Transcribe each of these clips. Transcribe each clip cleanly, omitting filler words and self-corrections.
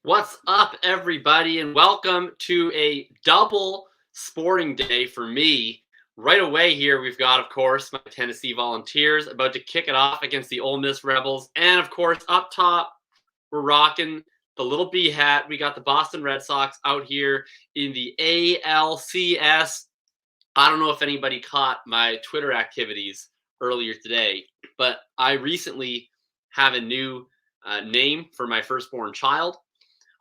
What's up, everybody, and welcome to a double sporting day for me. Right away here, we've got, of course, my Tennessee Volunteers about to kick it off against the Ole Miss Rebels. And, of course, up top, we're rocking the little B hat. We got the Boston Red Sox out here in the ALCS. I don't know if anybody caught my Twitter activities earlier today, but I recently have a new name for my firstborn child.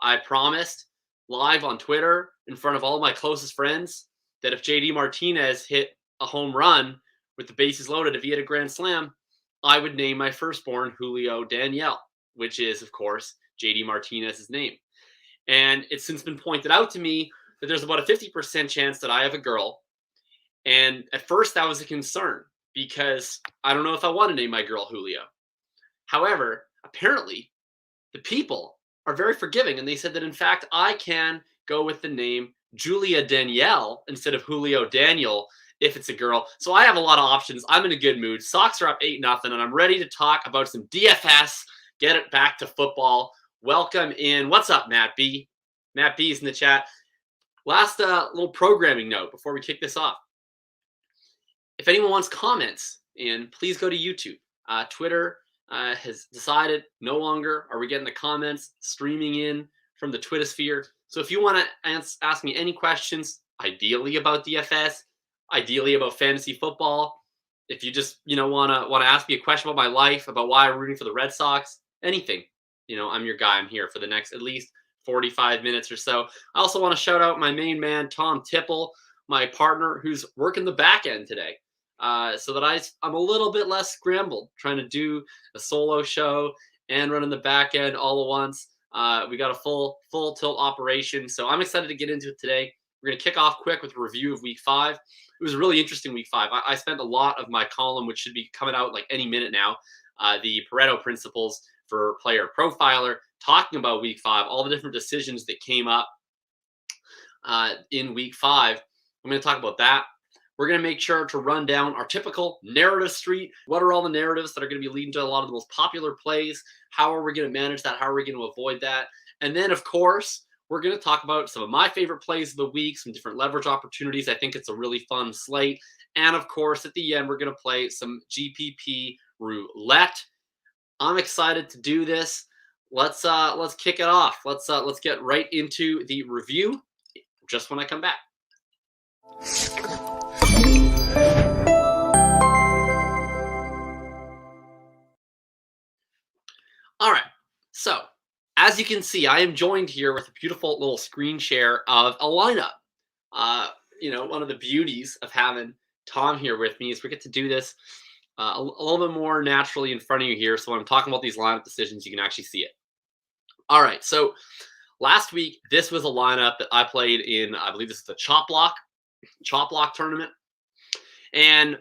I promised live on Twitter in front of all my closest friends that if JD Martinez hit a home run with the bases loaded, if he hit a grand slam, I would name my firstborn Julio Daniel, which is, of course, JD Martinez's name. And it's since been pointed out to me that there's about a 50% chance that I have a girl. And at first that was a concern because I don't know if I want to name my girl Julio. However, apparently the people are very forgiving, and they said that in fact I can go with the name Julia Danielle instead of Julio Daniel if it's a girl. So I have a lot of options. I'm in a good mood. Sox are up 8-0, and I'm ready to talk about some DFS. Get it back to football. Welcome in. What's up, Matt B? Matt B is in the chat. Last little programming note before we kick this off. If anyone wants comments, and please go to YouTube. Twitter has decided no longer are we getting the comments streaming in from the Twitter sphere. So if you want to ask me any questions, ideally about DFS, ideally about fantasy football, if you just want to ask me a question about my life, about why I'm rooting for the Red Sox, anything, I'm your guy. I'm here for the next at least 45 minutes or so. I also want to shout out my main man Tom Tipple, my partner who's working the back end today. So that I'm a little bit less scrambled trying to do a solo show and running the back end all at once. We got a full tilt operation. So I'm excited to get into it today. We're going to kick off quick with a review of week 5. It was a really interesting week 5. I spent a lot of my column, which should be coming out like any minute now, the Pareto principles for player profiler, talking about week 5, all the different decisions that came up in week 5. I'm going to talk about that. We're going to make sure to run down our typical narrative street. What are all the narratives that are going to be leading to a lot of the most popular plays? How are we going to manage that? How are we going to avoid that? And then, of course, we're going to talk about some of my favorite plays of the week, some different leverage opportunities. I think it's a really fun slate. And, of course, at the end, we're going to play some GPP Roulette. I'm excited to do this. Let's kick it off. Let's get right into the review just when I come back. All right, so as you can see, I am joined here with a beautiful little screen share of a lineup. One of the beauties of having Tom here with me is we get to do this a little bit more naturally in front of you here. So when I'm talking about these lineup decisions, you can actually see it. All right, so last week, this was a lineup that I played in, I believe this is the Chop Block tournament. And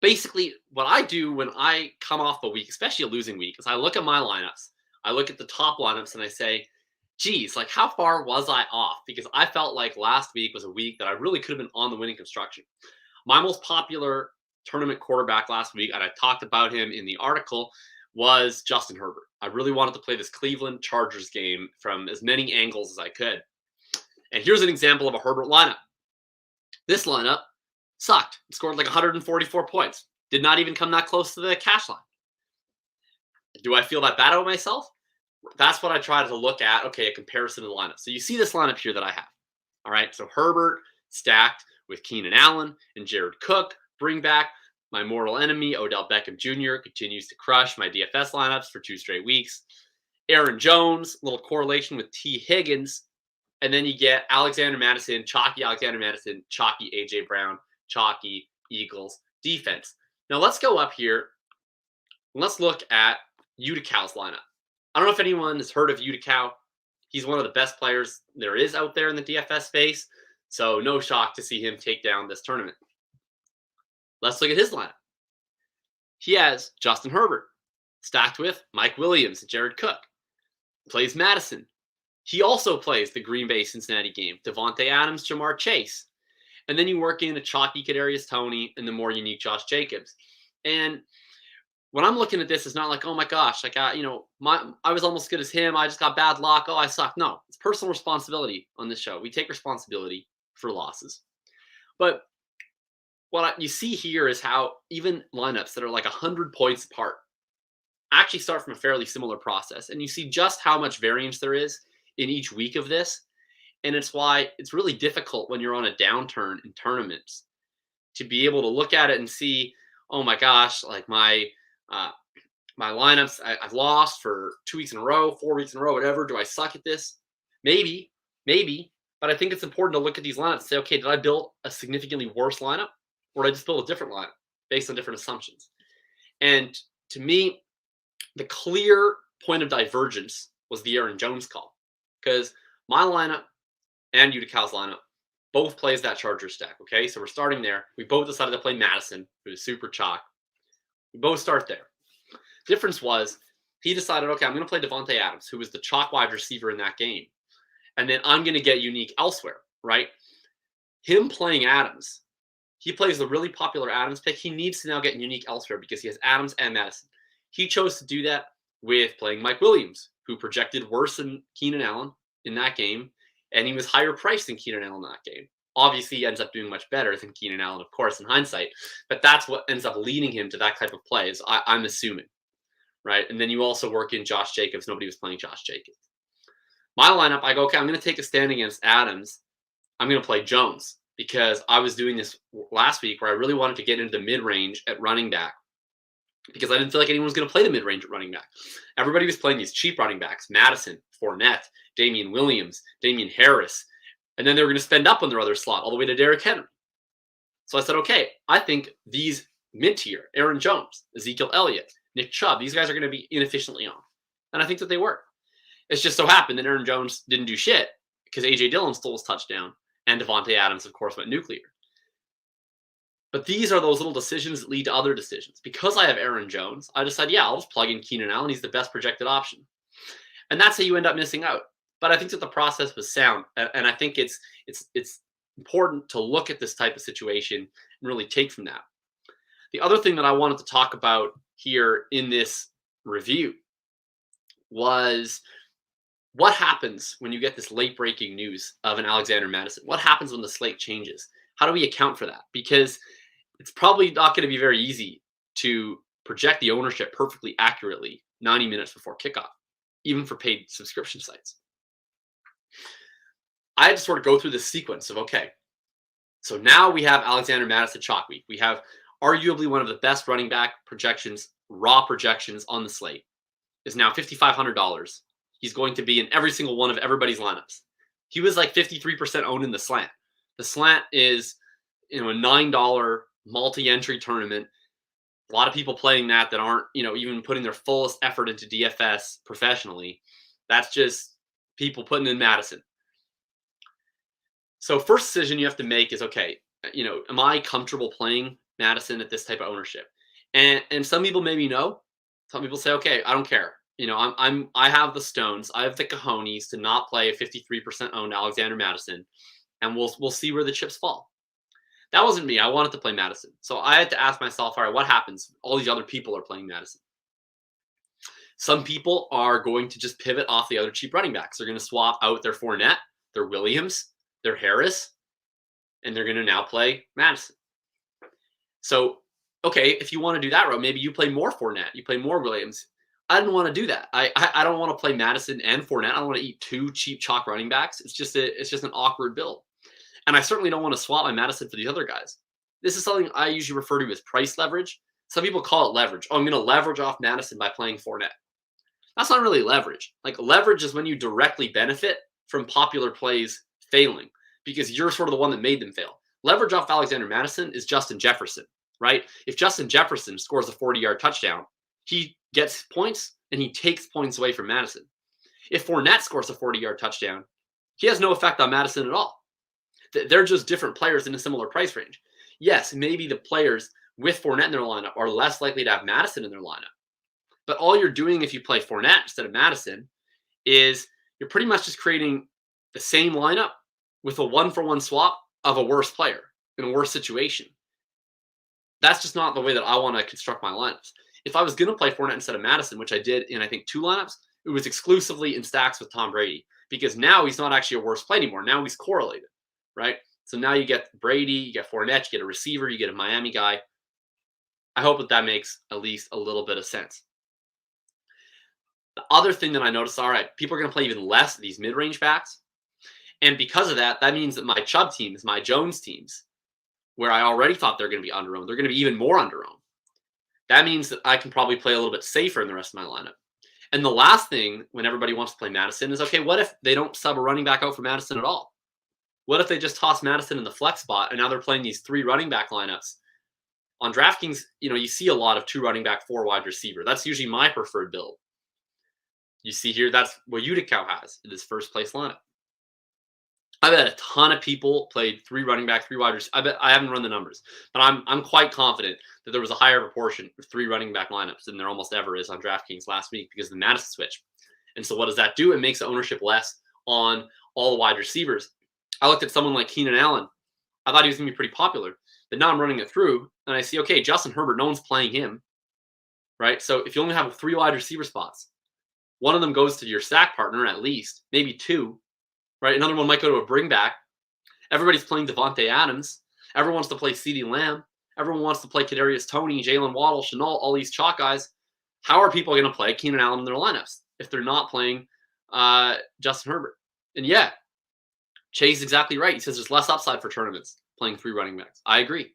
basically what I do when I come off a week, especially a losing week, is I look at my lineups. I look at the top lineups and I say, geez, like how far was I off? Because I felt like last week was a week that I really could have been on the winning construction. My most popular tournament quarterback last week, and I talked about him in the article, was Justin Herbert. I really wanted to play this Cleveland Chargers game from as many angles as I could. And here's an example of a Herbert lineup. This lineup sucked. It scored like 144 points. Did not even come that close to the cash line. Do I feel that bad about myself? that's what I try to look at. Okay, a comparison of the lineup. So you see this lineup here that I have. All right, so Herbert stacked with Keenan Allen and Jared Cook. Bring back my mortal enemy, Odell Beckham Jr. continues to crush my DFS lineups for 2 straight weeks. Aaron Jones, little correlation with T. Higgins. And then you get Alexander Mattison, chalky Alexander Mattison, chalky A.J. Brown, chalky Eagles defense. Now let's go up here. Let's look at Utical's lineup. I don't know if anyone has heard of Utical. He's one of the best players there is out there in the DFS space. So no shock to see him take down this tournament. Let's look at his lineup. He has Justin Herbert, stacked with Mike Williams and Jared Cook. Plays Madison. He also plays the Green Bay Cincinnati game. Devontae Adams, Jamar Chase. And then you work in a chalky Kadarius Toney and the more unique Josh Jacobs. And when I'm looking at this, it's not like, oh my gosh, like I was almost good as him. I just got bad luck. Oh, I suck. No, it's personal responsibility on this show. We take responsibility for losses. But what you see here is how even lineups that are like 100 points apart actually start from a fairly similar process. And you see just how much variance there is in each week of this. And it's why it's really difficult when you're on a downturn in tournaments to be able to look at it and see, oh my gosh, like my lineups, I've lost for 2 weeks in a row, 4 weeks in a row, whatever. Do I suck at this? Maybe. But I think it's important to look at these lineups and say, okay, did I build a significantly worse lineup? Or did I just build a different lineup based on different assumptions? And to me, the clear point of divergence was the Aaron Jones call. Because my lineup and Utical's lineup both plays that Charger stack, okay? So we're starting there. We both decided to play Madison, who is super chalk. We both start there. Difference was he decided, okay, I'm going to play Devontae Adams, who was the chalk wide receiver in that game. And then I'm going to get unique elsewhere, right? Him playing Adams, he plays the really popular Adams pick. He needs to now get unique elsewhere because he has Adams and Madison. He chose to do that with playing Mike Williams, who projected worse than Keenan Allen in that game. And he was higher priced than Keenan Allen in that game. Obviously, he ends up doing much better than Keenan Allen, of course, in hindsight. But that's what ends up leading him to that type of play, is I'm assuming, right? And then you also work in Josh Jacobs. Nobody was playing Josh Jacobs. My lineup, I go, okay, I'm going to take a stand against Adams. I'm going to play Jones because I was doing this last week where I really wanted to get into the mid-range at running back because I didn't feel like anyone was going to play the mid-range at running back. Everybody was playing these cheap running backs, Madison, Fournette, Damian Williams, Damian Harris, and then they were going to spend up on their other slot all the way to Derrick Henry. So I said, okay, I think these mid-tier, Aaron Jones, Ezekiel Elliott, Nick Chubb, these guys are going to be inefficiently on. And I think that they were. It's just so happened that Aaron Jones didn't do shit because A.J. Dillon stole his touchdown and Devontae Adams, of course, went nuclear. But these are those little decisions that lead to other decisions. Because I have Aaron Jones, I decided, yeah, I'll just plug in Keenan Allen. He's the best projected option. And that's how you end up missing out. But I think that the process was sound. And I think it's important to look at this type of situation and really take from that. The other thing that I wanted to talk about here in this review was what happens when you get this late breaking news of an Alexander Mattison? What happens when the slate changes? How do we account for that? Because it's probably not going to be very easy to project the ownership perfectly accurately 90 minutes before kickoff, even for paid subscription sites. I had to sort of go through this sequence of, okay, so now we have Alexander Mattison chalk week. We have arguably one of the best running back projections, raw projections on the slate, is now $5,500. He's going to be in every single one of everybody's lineups. He was like 53% owned in the slant. The slant is, a $9 multi-entry tournament. A lot of people playing that aren't, even putting their fullest effort into DFS professionally. That's just people putting in Madison. So first decision you have to make is, okay, am I comfortable playing Madison at this type of ownership? And some people maybe no. Some people say, okay, I don't care. I have the stones. I have the cojones to not play a 53% owned Alexander Mattison, and we'll see where the chips fall. That wasn't me. I wanted to play Madison. So I had to ask myself, all right, what happens? All these other people are playing Madison. Some people are going to just pivot off the other cheap running backs. They're going to swap out their Fournette, their Williams, their Harris, and they're going to now play Madison. So, okay, if you want to do that route, maybe you play more Fournette, you play more Williams. I didn't want to do that. I don't want to play Madison and Fournette. I don't want to eat two cheap chalk running backs. It's just an awkward build. And I certainly don't want to swap my Madison for these other guys. This is something I usually refer to as price leverage. Some people call it leverage. Oh, I'm going to leverage off Madison by playing Fournette. That's not really leverage. Like, leverage is when you directly benefit from popular plays failing because you're sort of the one that made them fail. Leverage off Alexander Madison is Justin Jefferson, right? If Justin Jefferson scores a 40-yard touchdown, he gets points and he takes points away from Madison. If Fournette scores a 40-yard touchdown, he has no effect on Madison at all. They're just different players in a similar price range. Yes, maybe the players with Fournette in their lineup are less likely to have Madison in their lineup. But all you're doing if you play Fournette instead of Madison is you're pretty much just creating the same lineup with a one-for-one swap of a worse player in a worse situation. That's just not the way that I want to construct my lineups. If I was going to play Fournette instead of Madison, which I did in, I think, 2 lineups, it was exclusively in stacks with Tom Brady because now he's not actually a worse play anymore. Now he's correlated, right? So now you get Brady, you get Fournette, you get a receiver, you get a Miami guy. I hope that makes at least a little bit of sense. The other thing that I noticed, all right, people are going to play even less of these mid-range backs. And because of that, that means that my Chubb teams, my Jones teams, where I already thought they're going to be under-owned, they're going to be even more under-owned. That means that I can probably play a little bit safer in the rest of my lineup. And the last thing when everybody wants to play Madison is, okay, what if they don't sub a running back out for Madison at all? What if they just toss Madison in the flex spot and now they're playing these 3 running back lineups? On DraftKings, you see a lot of 2 running back, 4 wide receiver. That's usually my preferred build. You see here, that's what Utica has in his first place lineup. I bet a ton of people played 3 running back, 3 wide receivers. I haven't run the numbers, but I'm quite confident that there was a higher proportion of 3 running back lineups than there almost ever is on DraftKings last week because of the Madison switch. And so what does that do? It makes the ownership less on all the wide receivers. I looked at someone like Keenan Allen. I thought he was going to be pretty popular, but now I'm running it through and I see, okay, Justin Herbert, no one's playing him, right? So if you only have 3 wide receiver spots, one of them goes to your stack partner at least, maybe 2, right? Another one might go to a bring back. Everybody's playing Devontae Adams. Everyone wants to play CeeDee Lamb. Everyone wants to play Kadarius Toney, Jalen Waddle, Shenault, all these chalk guys. How are people going to play Keenan Allen in their lineups if they're not playing Justin Herbert? And yeah, Chay's exactly right. He says there's less upside for tournaments playing 3 running backs. I agree.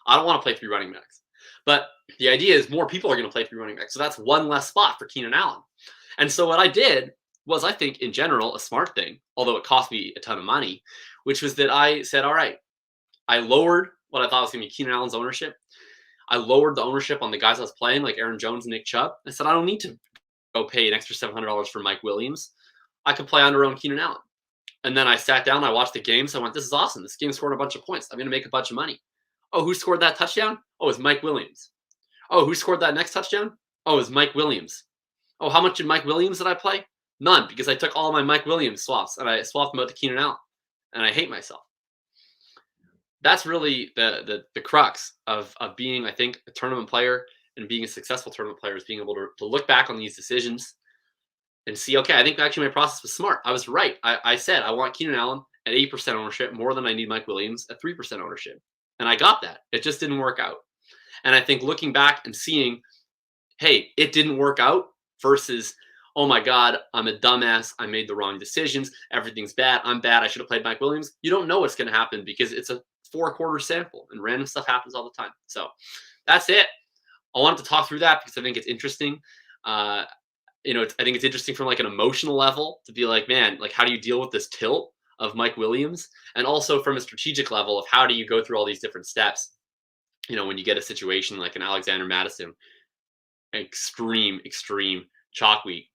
I don't want to play 3 running backs. But the idea is more people are going to play 3 running backs. So that's one less spot for Keenan Allen. And so what I did was, I think, in general, a smart thing, although it cost me a ton of money, which was that I said, all right, I lowered what I thought was going to be Keenan Allen's ownership. I lowered the ownership on the guys I was playing, like Aaron Jones and Nick Chubb. I said, I don't need to go pay an extra $700 for Mike Williams. I could play under-owned Keenan Allen. And then I sat down, I watched the game, so I went, this is awesome. This game scored a bunch of points. I'm going to make a bunch of money. Oh, who scored that touchdown? Oh, it's Mike Williams. Oh, who scored that next touchdown? Oh, it's Mike Williams. Oh, how much did Mike Williams did I play? None, because I took all my Mike Williams swaps and I swapped them out to Keenan Allen. And I hate myself. That's really the crux of being, I think, a tournament player and being a successful tournament player is being able to look back on these decisions and see, okay, I think actually my process was smart. I was right. I said I want Keenan Allen at 8% ownership more than I need Mike Williams at 3% ownership. And I got that. It just didn't work out. And I think looking back and seeing, hey, it didn't work out versus, oh my God, I'm a dumbass. I made the wrong decisions. Everything's bad. I'm bad. I should have played Mike Williams. You don't know what's going to happen because it's a 4-quarter sample and random stuff happens all the time. So that's it. I wanted to talk through that because I think it's interesting. I think it's interesting from like an emotional level to be like, man, like how do you deal with this tilt of Mike Williams? And also from a strategic level of how do you go through all these different steps? When you get a situation like an Alexander Madison, extreme chalk week.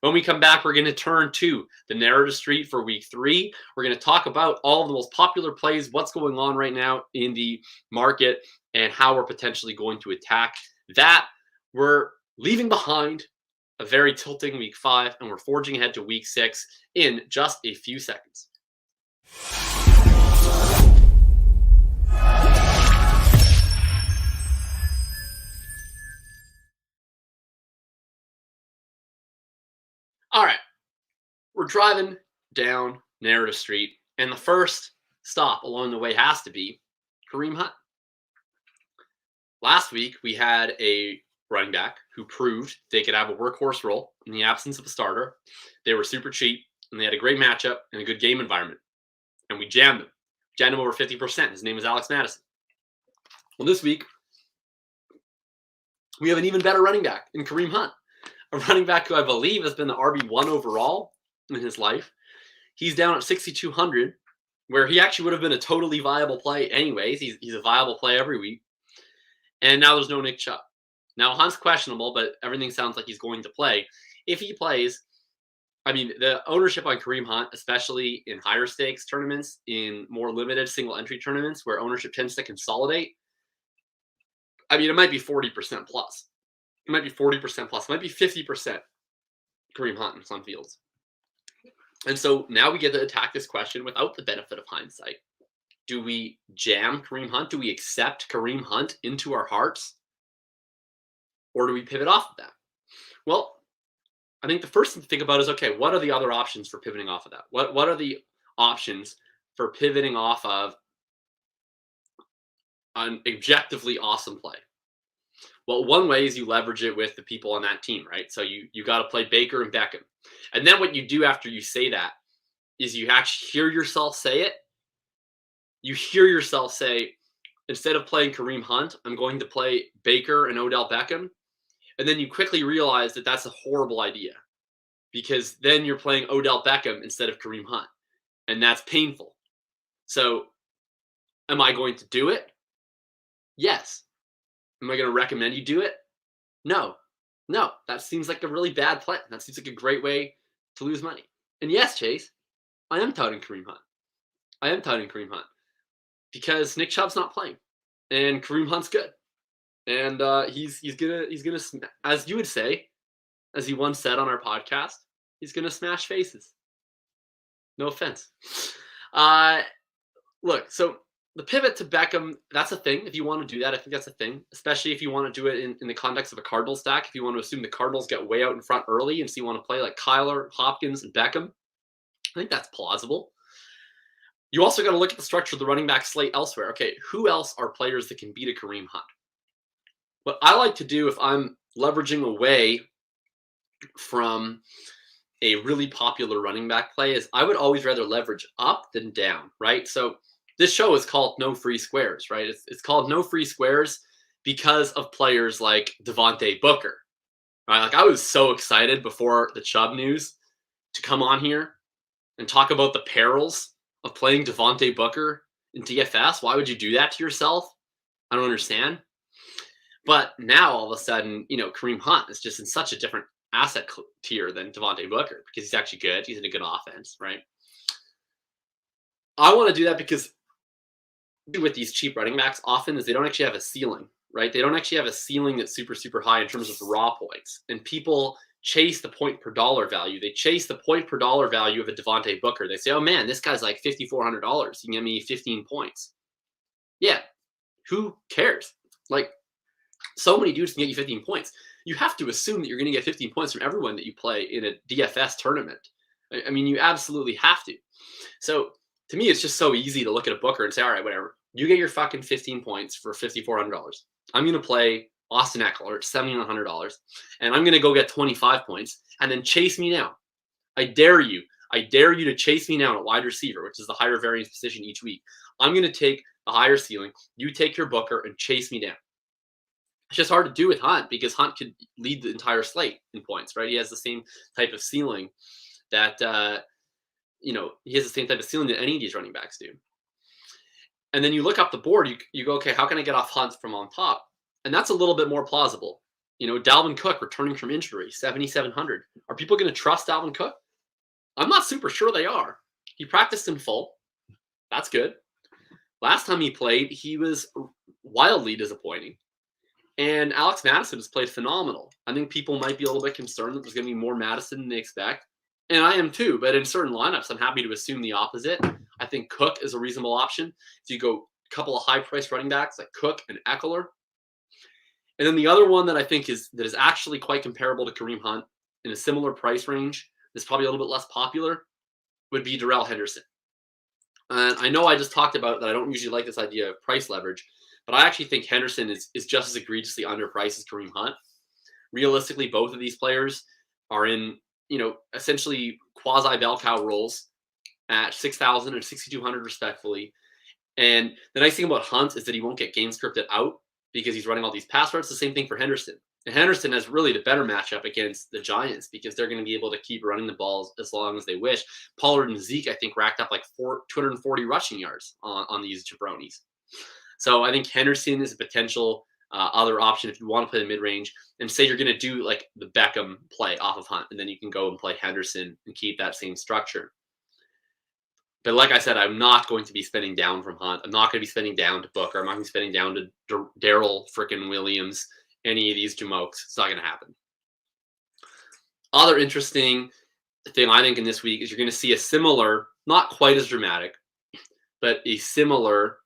When we come back, we're going to turn to the narrative street for week 3. We're going to talk about all of the most popular plays, what's going on right now in the market, and how we're potentially going to attack that. We're leaving behind a very tilting week 5, and we're forging ahead to week 6 in just a few seconds. All right, we're driving down Narrative Street, and the first stop along the way has to be Kareem Hunt. Last week, we had a running back who proved they could have a workhorse role in the absence of a starter. They were super cheap, and they had a great matchup and a good game environment. And we jammed him. Jammed him over 50%. His name is Alex Madison. Well, this week, we have an even better running back in Kareem Hunt, a running back who I believe has been the RB1 overall in his life. He's down at 6,200, where he actually would have been a totally viable play anyways. He's a viable play every week. And now there's no Nick Chubb. Now, Hunt's questionable, but everything sounds like he's going to play. If he plays, I mean, the ownership on Kareem Hunt, especially in higher stakes tournaments, in more limited single entry tournaments where ownership tends to consolidate, I mean, it might be 40% plus. It might be 40% plus. It might be 50% Kareem Hunt in some fields. And so now we get to attack this question without the benefit of hindsight. Do we jam Kareem Hunt? Do we accept Kareem Hunt into our hearts? Or do we pivot off of that? Well, I think the first thing to think about is, okay, what are the other options for pivoting off of that? What are the options for pivoting off of an objectively awesome play? Well, one way is you leverage it with the people on that team, right? So you got to play Baker and Beckham. And then what you do after you say that is you actually hear yourself say it. You hear yourself say, instead of playing Kareem Hunt, I'm going to play Baker and Odell Beckham. And then you quickly realize that that's a horrible idea, because then you're playing Odell Beckham instead of Kareem Hunt. And that's painful. So am I going to do it? Yes. Am I going to recommend you do it? No. That seems like a really bad play. That seems like a great way to lose money. And yes, Chase, I am touting Kareem Hunt. Because Nick Chubb's not playing, and Kareem Hunt's good. And he's gonna, as you would say, as he once said on our podcast, he's gonna smash faces. No offense. Look, so the pivot to Beckham, that's a thing. If you want to do that, I think that's a thing, especially if you want to do it in the context of a Cardinals stack. If you want to assume the Cardinals get way out in front early, and so you want to play like Kyler, Hopkins, and Beckham, I think that's plausible. You also got to look at the structure of the running back slate elsewhere. Okay, who else are players that can beat a Kareem Hunt? What I like to do if I'm leveraging away from a really popular running back play is I would always rather leverage up than down, right? So this show is called No Free Squares, right? It's called No Free Squares because of players like Devontae Booker, right? Like, I was so excited before the Chubb news to come on here and talk about the perils of playing Devontae Booker in DFS. Why would you do that to yourself? I don't understand. But now all of a sudden, Kareem Hunt is just in such a different asset tier than Devontae Booker because he's actually good. He's in a good offense, right? I want to do that because with these cheap running backs often is they don't actually have a ceiling, right? They don't actually have a ceiling that's super, super high in terms of raw points. And people chase the point per dollar value. They chase the point per dollar value of a Devontae Booker. They say, oh man, this guy's like $5,400. He can get me 15 points. Yeah, who cares? Like, so many dudes can get you 15 points. You have to assume that you're going to get 15 points from everyone that you play in a DFS tournament. I mean, you absolutely have to. So to me, it's just so easy to look at a Booker and say, all right, whatever. You get your fucking 15 points for $5,400. I'm going to play Austin Eckler at $7,100, and I'm going to go get 25 points and then chase me down. I dare you. I dare you to chase me down at wide receiver, which is the higher variance position each week. I'm going to take the higher ceiling. You take your Booker and chase me down. It's just hard to do with Hunt because Hunt could lead the entire slate in points, right? He has the same type of ceiling that, he has the same type of ceiling that any of these running backs do. And then you look up the board, you go, okay, how can I get off Hunt from on top? And that's a little bit more plausible. Dalvin Cook returning from injury, 7,700. Are people going to trust Dalvin Cook? I'm not super sure they are. He practiced in full. That's good. Last time he played, he was wildly disappointing. And Alex Madison has played phenomenal. I think people might be a little bit concerned that there's going to be more Madison than they expect. And I am too, but in certain lineups, I'm happy to assume the opposite. I think Cook is a reasonable option. If you go a couple of high-priced running backs like Cook and Eckler. And then the other one that I think is actually quite comparable to Kareem Hunt in a similar price range, is probably a little bit less popular, would be Darrell Henderson. And I know I just talked about that I don't usually like this idea of price leverage, but I actually think Henderson is just as egregiously underpriced as Kareem Hunt. realistically, both of these players are in, essentially quasi bell cow roles at 6,000 and 6,200 respectfully. And the nice thing about Hunt is that he won't get game scripted out because he's running all these pass routes. The same thing for Henderson. And Henderson has really the better matchup against the Giants because they're going to be able to keep running the balls as long as they wish. Pollard and Zeke, I think, racked up like 240 rushing yards on these jabronis. So I think Henderson is a potential other option if you want to play the mid-range and say you're going to do like the Beckham play off of Hunt, and then you can go and play Henderson and keep that same structure. But like I said, I'm not going to be spending down from Hunt. I'm not going to be spending down to Booker. I'm not going to be spending down to Darrell frickin' Williams, any of these Jamokes. It's not going to happen. Other interesting thing I think in this week is you're going to see a similar, not quite as dramatic, but a similar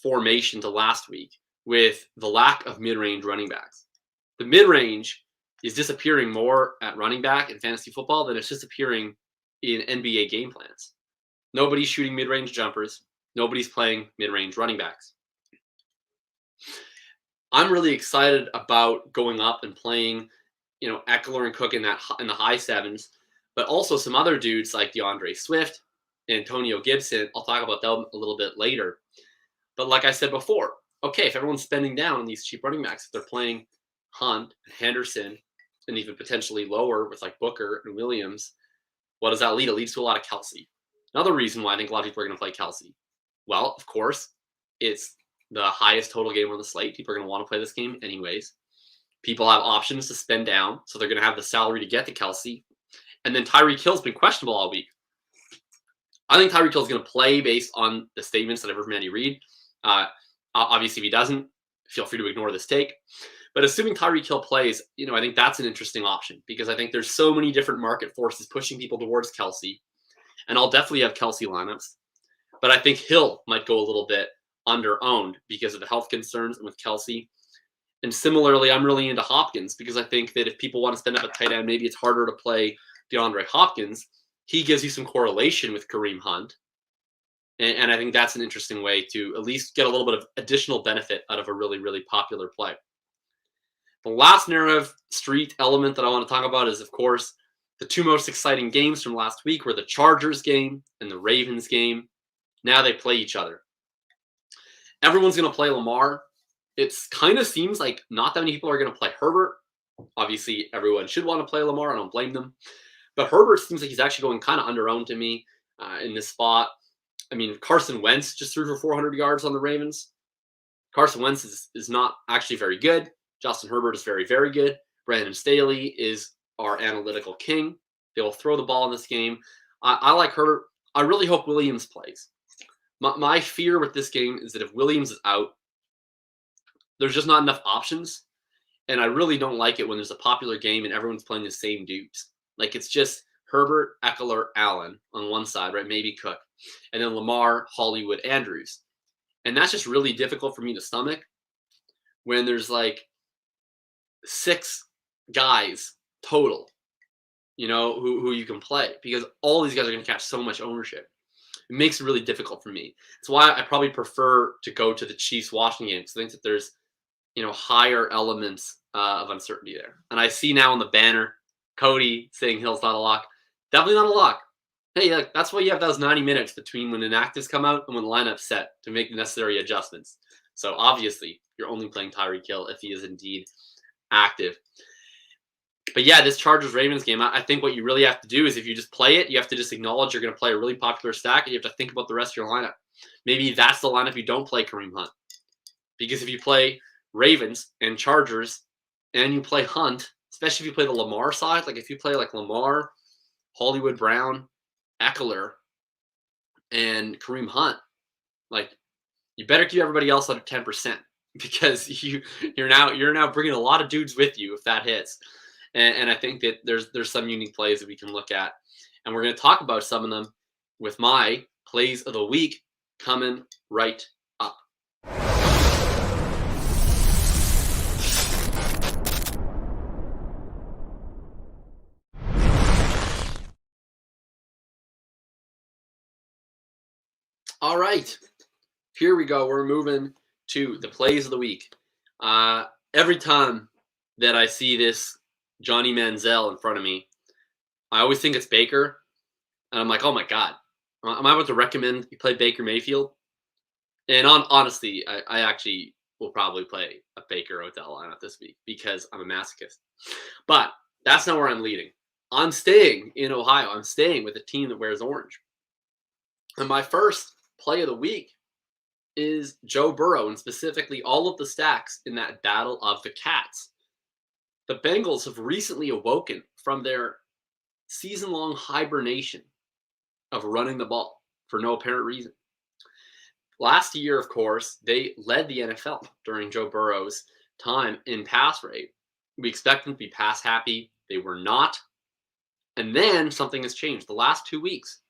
formation to last week with the lack of mid-range running backs. The mid-range is disappearing more at running back in fantasy football than it's disappearing in NBA game plans. Nobody's shooting mid-range jumpers. Nobody's playing mid-range running backs. I'm really excited about going up and playing, Eckler and Cook in the high sevens, but also some other dudes like DeAndre Swift, Antonio Gibson. I'll talk about them a little bit later. But like I said before, okay, if everyone's spending down on these cheap running backs, if they're playing Hunt, Henderson, and even potentially lower with like Booker and Williams, what does that lead? It leads to a lot of Kelsey. Another reason why I think a lot of people are going to play Kelsey. Well, of course, it's the highest total game on the slate. People are going to want to play this game anyways. People have options to spend down, so they're going to have the salary to get to Kelsey. And then Tyreek Hill's been questionable all week. I think Tyreek Hill is going to play based on the statements that I've heard from Andy Reid. Obviously, if he doesn't, feel free to ignore this take. But assuming Tyreek Hill plays, I think that's an interesting option because I think there's so many different market forces pushing people towards Kelsey. And I'll definitely have Kelsey lineups. But I think Hill might go a little bit under-owned because of the health concerns and with Kelsey. And similarly, I'm really into Hopkins because I think that if people want to spend up at tight end, maybe it's harder to play DeAndre Hopkins. He gives you some correlation with Kareem Hunt. And I think that's an interesting way to at least get a little bit of additional benefit out of a really, really popular play. The last narrative street element that I want to talk about is, of course, the two most exciting games from last week were the Chargers game and the Ravens game. Now they play each other. Everyone's going to play Lamar. It kind of seems like not that many people are going to play Herbert. Obviously, everyone should want to play Lamar. I don't blame them. But Herbert seems like he's actually going kind of under-owned to me in this spot. I mean, Carson Wentz just threw for 400 yards on the Ravens. Carson Wentz is not actually very good. Justin Herbert is very, very good. Brandon Staley is our analytical king. They will throw the ball in this game. I like Herbert. I really hope Williams plays. My fear with this game is that if Williams is out, there's just not enough options. And I really don't like it when there's a popular game and everyone's playing the same dudes. Like it's just Herbert, Eckler, Allen on one side, right? Maybe Cook. And then Lamar, Hollywood, Andrews. And that's just really difficult for me to stomach when there's like 6 guys total, who you can play because all these guys are going to catch so much ownership. It makes it really difficult for me. It's why I probably prefer to go to the Chiefs-Washington game because I think that there's, higher elements of uncertainty there. And I see now on the banner, Cody saying Hill's not a lock. Definitely not a lock. Hey, that's why you have those 90 minutes between when inactives come out and when the lineup's set to make the necessary adjustments. So obviously, you're only playing Tyreek Hill if he is indeed active. But yeah, this Chargers-Ravens game, I think what you really have to do is if you just play it, you have to just acknowledge you're going to play a really popular stack and you have to think about the rest of your lineup. Maybe that's the lineup you don't play Kareem Hunt. Because if you play Ravens and Chargers and you play Hunt, especially if you play the Lamar side, like if you play like Lamar, Hollywood Brown, Eckler, and Kareem Hunt, like you better keep everybody else under 10% because you're now bringing a lot of dudes with you if that hits. And I think that there's some unique plays that we can look at. And we're going to talk about some of them with my plays of the week coming right up. All right, here we go. We're moving to the plays of the week. every time that I see this Johnny Manziel in front of me, I always think it's Baker. And I'm like, oh my God, am I about to recommend you play Baker Mayfield? And honestly, I actually will probably play a Baker Odell lineup this week because I'm a masochist. But that's not where I'm leading. I'm staying in Ohio. I'm staying with a team that wears orange. And my first play of the week is Joe Burrow, and specifically all of the stacks in that battle of the cats. The Bengals have recently awoken from their season-long hibernation of running the ball for no apparent reason. Last year, of course, they led the NFL during Joe Burrow's time in pass rate. We expect them to be pass happy. They were not. And then something has changed. The last 2 weeks,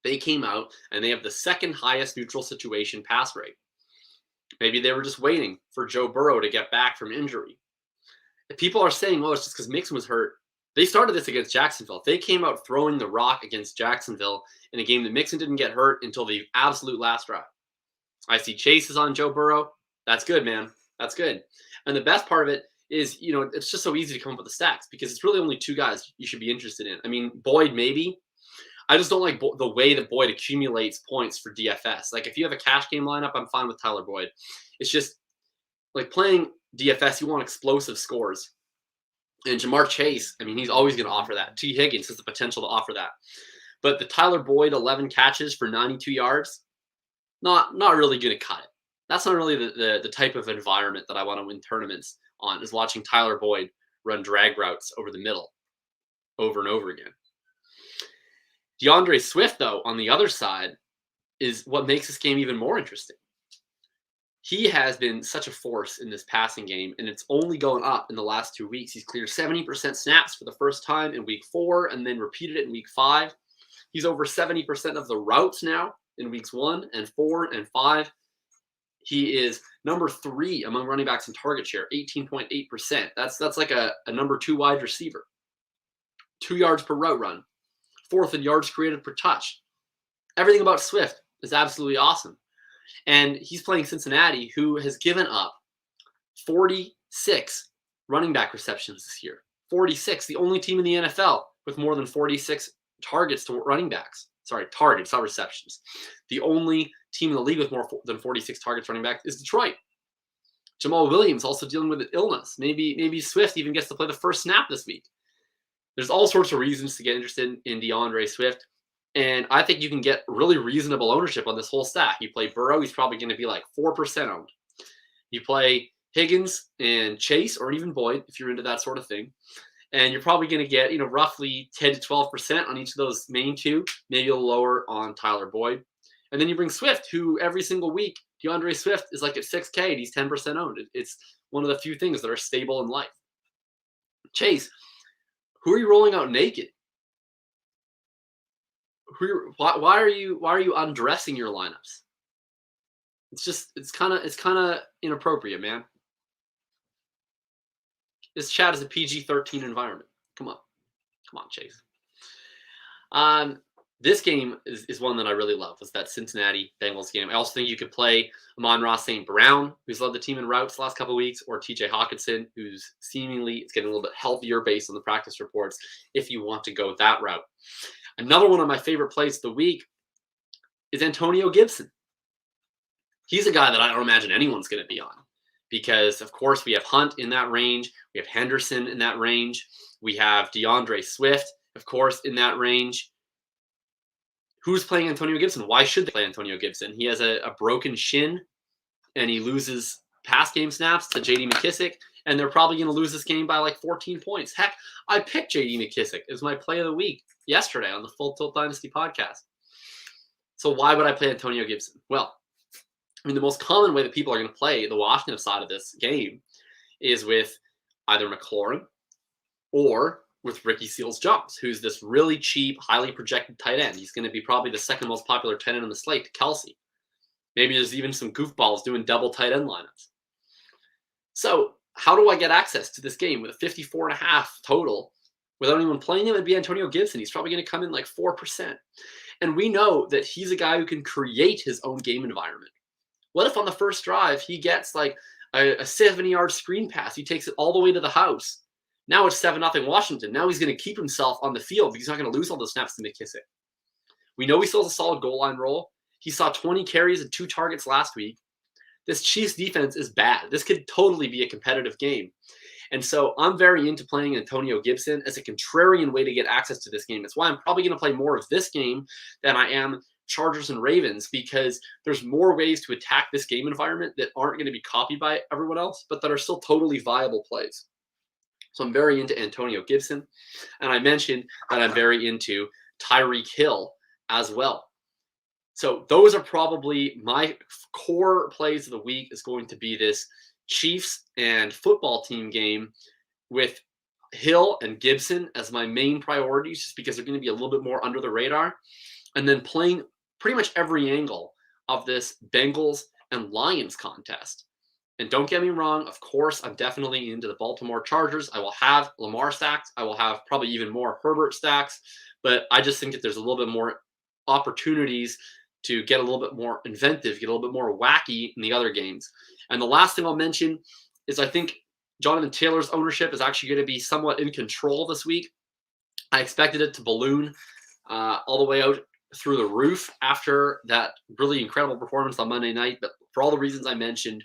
they came out and they have the second highest neutral situation pass rate. Maybe they were just waiting for Joe Burrow to get back from injury. If people are saying, oh, it's just because Mixon was hurt, they started this against Jacksonville. They came out throwing the rock against Jacksonville in a game that Mixon didn't get hurt until the absolute last drive. I see Chase is on Joe Burrow. That's good, man. That's good. And the best part of it is, it's just so easy to come up with the stacks because it's really only two guys you should be interested in. I mean, Boyd, maybe. I just don't like the way that Boyd accumulates points for DFS. Like, if you have a cash game lineup, I'm fine with Tyler Boyd. It's just, like, playing DFS, you want explosive scores. And Jamar Chase, I mean, he's always going to offer that. T. Higgins has the potential to offer that. But the Tyler Boyd 11 catches for 92 yards, not really going to cut it. That's not really the type of environment that I want to win tournaments on, is watching Tyler Boyd run drag routes over the middle over and over again. DeAndre Swift, though, on the other side, is what makes this game even more interesting. He has been such a force in this passing game, and it's only going up in the last 2 weeks. He's cleared 70% snaps for the first time in week 4 and then repeated it in week 5. He's over 70% of the routes now in weeks 1 and 4 and 5. He is number 3 among running backs in target share, 18.8%. That's like a number 2 wide receiver. 2 yards per route run. 4th in yards created per touch. Everything about Swift is absolutely awesome. And he's playing Cincinnati, who has given up 46 running back receptions this year. 46, the only team in the NFL with more than 46 targets to running backs. Sorry, targets, not receptions. The only team in the league with more than 46 targets running back is Detroit. Jamal Williams also dealing with an illness. Maybe Swift even gets to play the first snap this week. There's all sorts of reasons to get interested in DeAndre Swift. And I think you can get really reasonable ownership on this whole stack. You play Burrow, he's probably going to be like 4% owned. You play Higgins and Chase, or even Boyd, if you're into that sort of thing. And you're probably going to get, roughly 10 to 12% on each of those main two, maybe a little lower on Tyler Boyd. And then you bring Swift, who every single week, DeAndre Swift is like at 6K and he's 10% owned. It's one of the few things that are stable in life. Chase, who are you rolling out naked? Why are you undressing your lineups? It's kind of inappropriate, man. This chat is a PG-13 environment. Come on, Chase. This game is one that I really love. Was that Cincinnati Bengals game? I also think you could play Amon-Ra St. Brown, who's led the team in routes the last couple of weeks, or TJ Hawkinson, who's seemingly it's getting a little bit healthier based on the practice reports. If you want to go that route. Another one of my favorite plays of the week is Antonio Gibson. He's a guy that I don't imagine anyone's going to be on because, of course, we have Hunt in that range. We have Henderson in that range. We have DeAndre Swift, of course, in that range. Who's playing Antonio Gibson? Why should they play Antonio Gibson? He has a broken shin, and he loses pass game snaps to J.D. McKissic, and they're probably going to lose this game by like 14 points. Heck, I picked J.D. McKissic as my play of the week yesterday on the Full Tilt Dynasty podcast. So why would I play Antonio Gibson? Well, I mean, the most common way that people are going to play the Washington side of this game is with either McLaurin or with Ricky Seals-Jones, who's this really cheap, highly projected tight end. He's going to be probably the second most popular tight end on the slate to Kelsey. Maybe there's even some goofballs doing double tight end lineups. So how do I get access to this game with a 54.5 total without anyone playing him? It'd be Antonio Gibson. He's probably going to come in like 4%. And we know that he's a guy who can create his own game environment. What if on the first drive he gets like a 70-yard screen pass. He takes it all the way to the house. Now it's 7-0 Washington. Now he's going to keep himself on the field because he's not going to lose all those snaps to McKissic. We know he still has a solid goal line role. He saw 20 carries and 2 targets last week. This Chiefs defense is bad. This could totally be a competitive game. And so I'm very into playing Antonio Gibson as a contrarian way to get access to this game. That's why I'm probably going to play more of this game than I am Chargers and Ravens, because there's more ways to attack this game environment that aren't going to be copied by everyone else, but that are still totally viable plays. So I'm very into Antonio Gibson. And I mentioned that I'm very into Tyreek Hill as well. So those are probably my core plays of the week. Is going to be this Chiefs and football team game with Hill and Gibson as my main priorities, just because they're going to be a little bit more under the radar. And then playing pretty much every angle of this Bengals and Lions contest. And don't get me wrong, of course, I'm definitely into the Baltimore Chargers. I will have Lamar stacks. I will have probably even more Herbert stacks. But I just think that there's a little bit more opportunities to get a little bit more inventive, get a little bit more wacky in the other games. And the last thing I'll mention is I think Jonathan Taylor's ownership is actually going to be somewhat in control this week. I expected it to balloon all the way out through the roof after that really incredible performance on Monday night. But for all the reasons I mentioned,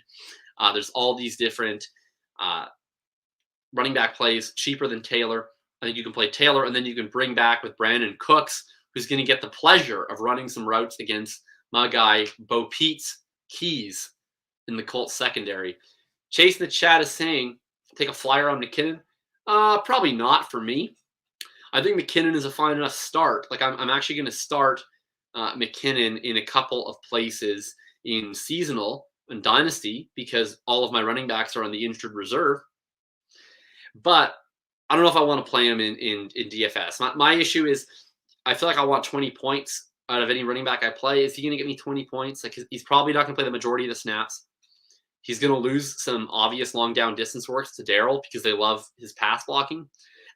there's all these different running back plays cheaper than Taylor. I think you can play Taylor, and then you can bring back with Brandon Cooks, who's going to get the pleasure of running some routes against my guy, Bo Pete's Keys in the Colts secondary. Chase in the chat is saying, take a flyer on McKinnon. Probably not for me. I think McKinnon is a fine enough start. Like I'm actually going to start McKinnon in a couple of places in seasonal and dynasty because all of my running backs are on the injured reserve. But I don't know if I want to play him in DFS. My issue is I feel like I want 20 points out of any running back I play. Is he going to get me 20 points? Like he's probably not going to play the majority of the snaps. He's going to lose some obvious long down distance works to Darrell because they love his pass blocking.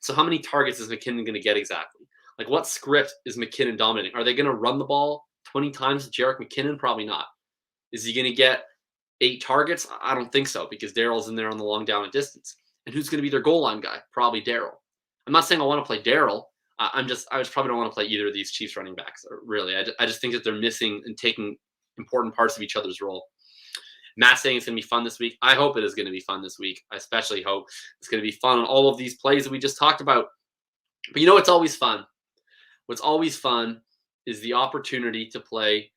So how many targets is McKinnon going to get exactly? Like what script is McKinnon dominating? Are they going to run the ball 20 times to Jerick McKinnon? Probably not. Is he going to get 8 targets? I don't think so because Darrell's in there on the long down and distance. And who's going to be their goal line guy? Probably Darrell. I'm not saying I want to play Darrell. I just probably don't want to play either of these Chiefs running backs. Really, I just think that they're missing and taking important parts of each other's role. Matt saying it's going to be fun this week. I hope it is going to be fun this week. I especially hope it's going to be fun on all of these plays that we just talked about. But you know what's always fun? What's always fun is the opportunity to play.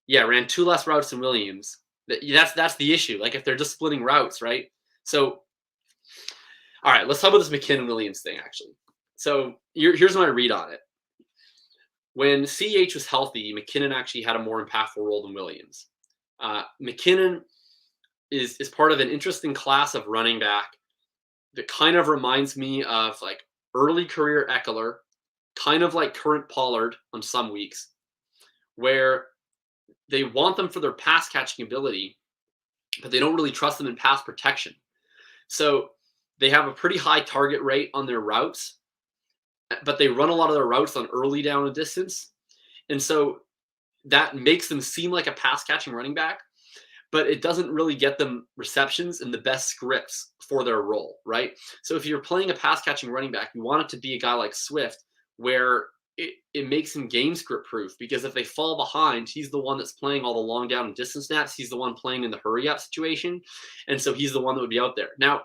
Yeah, ran 2 less routes than Williams. That's the issue. Like if they're just splitting routes, right? So, all right, let's talk about this McKinnon Williams thing actually. So here's my read on it. When CH was healthy, McKinnon actually had a more impactful role than Williams. McKinnon is part of an interesting class of running back that kind of reminds me of like early career Eckler, kind of like current Pollard on some weeks, where they want them for their pass catching ability, but they don't really trust them in pass protection. So they have a pretty high target rate on their routes, but they run a lot of their routes on early down and distance. And so that makes them seem like a pass catching running back, but it doesn't really get them receptions and the best scripts for their role, right? So if you're playing a pass catching running back, you want it to be a guy like Swift where it makes him game script proof, because if they fall behind, he's the one that's playing all the long down and distance snaps. He's the one playing in the hurry up situation. And so he's the one that would be out there. Now,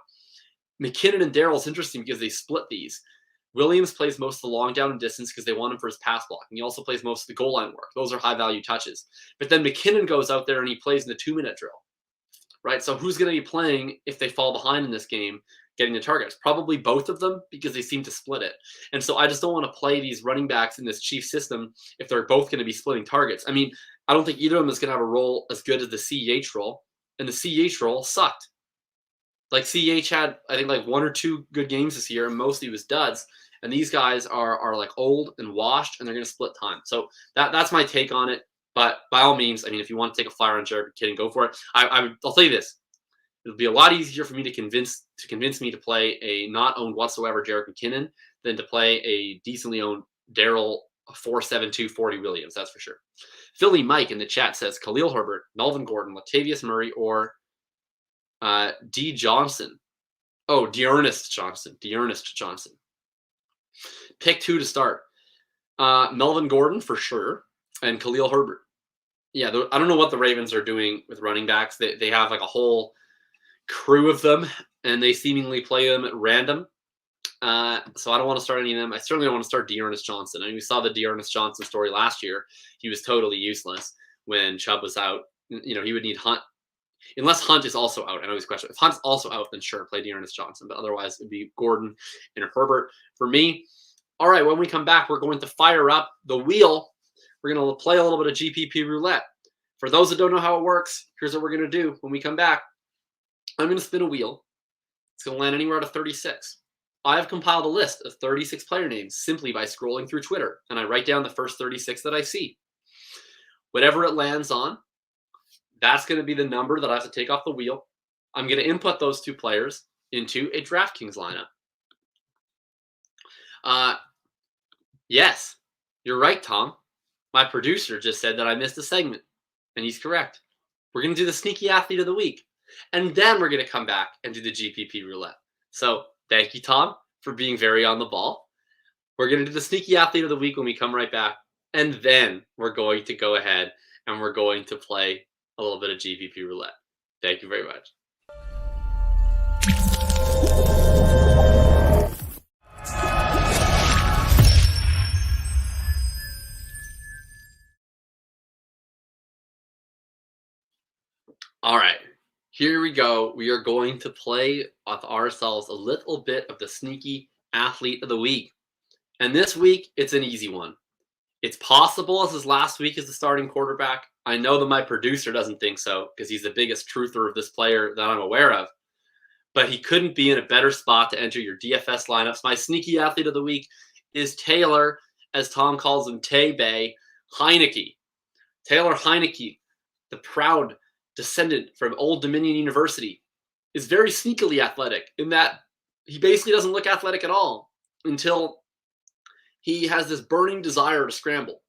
McKinnon and Darrell is interesting because they split these. Williams plays most of the long down and distance because they want him for his pass blocking. He also plays most of the goal line work. Those are high value touches. But then McKinnon goes out there and he plays in the 2-minute drill, right? So who's going to be playing if they fall behind in this game, getting the targets? Probably both of them because they seem to split it. And so I just don't want to play these running backs in this Chiefs system if they're both going to be splitting targets. I mean, I don't think either of them is going to have a role as good as the CEH role. And the CEH role sucked. Like CEH had, I think, like 1 or 2 good games this year, and mostly was duds. And these guys are like old and washed, and they're going to split time. So that's my take on it. But by all means, I mean, if you want to take a flyer on Jerick McKinnon, go for it. I'll tell you this: it'll be a lot easier for me to convince me to play a not owned whatsoever Jerick McKinnon than to play a decently owned Darrell 4.7240 Williams. That's for sure. Philly Mike in the chat says Khalil Herbert, Melvin Gordon, Latavius Murray, or D. Johnson. Oh, Dearness Johnson. Dearness Johnson. Pick 2 to start. Melvin Gordon for sure, and Khalil Herbert. Yeah, I don't know what the Ravens are doing with running backs. They have like a whole crew of them, and they seemingly play them at random. So I don't want to start any of them. I certainly don't want to start Dearness Johnson. I mean, we saw the Dearness Johnson story last year. He was totally useless when Chubb was out. You know, he would need Hunt. Unless Hunt is also out. I know this question. If Hunt's also out, then sure, play Dearness Johnson. But otherwise, it would be Gordon and Herbert for me. All right, when we come back, we're going to fire up the wheel. We're going to play a little bit of GPP Roulette. For those that don't know how it works, here's what we're going to do when we come back. I'm going to spin a wheel. It's going to land anywhere out of 36. I have compiled a list of 36 player names simply by scrolling through Twitter, and I write down the first 36 that I see. Whatever it lands on, that's going to be the number that I have to take off the wheel. I'm going to input those 2 players into a DraftKings lineup. Yes, you're right, Tom. My producer just said that I missed a segment, and he's correct. We're going to do the Sneaky Athlete of the Week, and then we're going to come back and do the GPP Roulette. So thank you, Tom, for being very on the ball. We're going to do the Sneaky Athlete of the Week when we come right back, and then we're going to go ahead and we're going to play a little bit of GPP Roulette. Thank you very much. All right, here we go. We are going to play with ourselves a little bit of the Sneaky Athlete of the Week. And this week, it's an easy one. It's possible as his last week as the starting quarterback. I know that my producer doesn't think so because he's the biggest truther of this player that I'm aware of. But he couldn't be in a better spot to enter your DFS lineups. My Sneaky Athlete of the Week is Taylor, as Tom calls him, Tay-Bay, Heinecke. Taylor Heinecke, the proud descendant from Old Dominion University, is very sneakily athletic in that he basically doesn't look athletic at all until he has this burning desire to scramble.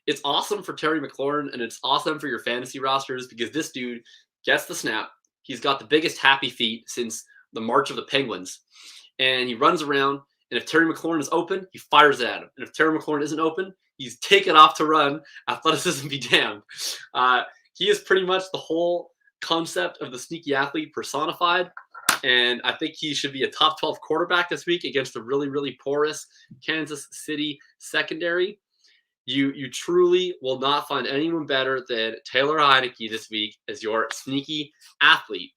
It's awesome for Terry McLaurin, and it's awesome for your fantasy rosters because this dude gets the snap. He's got the biggest happy feet since the March of the Penguins, and he runs around, and if Terry McLaurin is open, he fires it at him. And if Terry McLaurin isn't open, he's taken off to run. Athleticism be damned. He is pretty much the whole concept of the sneaky athlete personified. And I think he should be a top 12 quarterback this week against a really, really porous Kansas City secondary. You truly will not find anyone better than Taylor Heinecke this week as your sneaky athlete.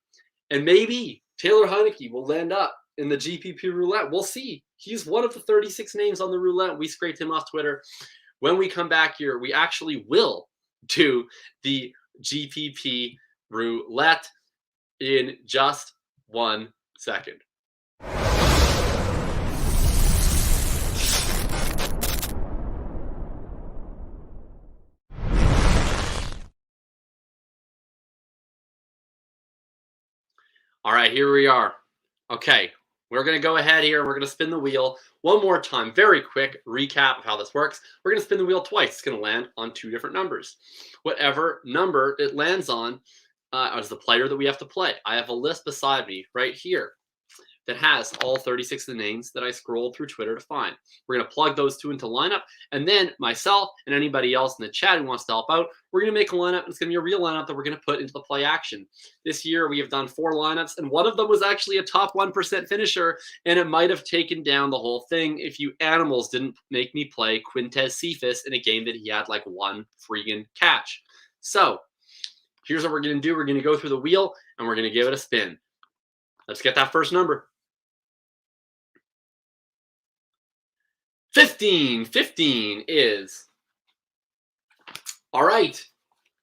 And maybe Taylor Heinecke will land up in the GPP Roulette. We'll see. He's one of the 36 names on the roulette. We scraped him off Twitter. When we come back here, we actually will do the GPP Roulette in just 1 second. All right, here we are. Okay, we're going to go ahead here and we're going to spin the wheel one more time. Very quick recap of how this works. We're going to spin the wheel twice. It's going to land on 2 different numbers. Whatever number it lands on is the player that we have to play. I have a list beside me right here that has all 36 of the names that I scrolled through Twitter to find. We're going to plug those 2 into lineup, and then myself and anybody else in the chat who wants to help out, we're going to make a lineup, and it's going to be a real lineup that we're going to put into the play action. This year, we have done 4 lineups, and one of them was actually a top 1% finisher, and it might have taken down the whole thing if you animals didn't make me play Quintez Cephas in a game that he had like 1 freaking catch. So here's what we're going to do. We're going to go through the wheel, and we're going to give it a spin. Let's get that first number. 15. 15 is, all right,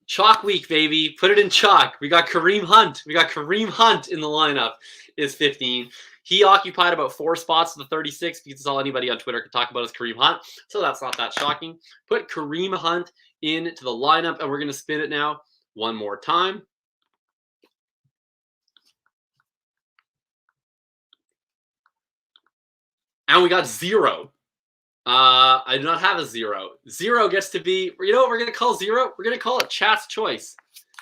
chalk week, baby. Put it in chalk. We got Kareem Hunt. We got Kareem Hunt in the lineup is 15. He occupied about 4 spots of the 36 because it's all anybody on Twitter could talk about is Kareem Hunt. So that's not that shocking. Put Kareem Hunt into the lineup, and we're going to spin it now one more time. And we got 0. I do not have a 0. 0 gets to be, you know what we're going to call 0? We're going to call it Chat's Choice.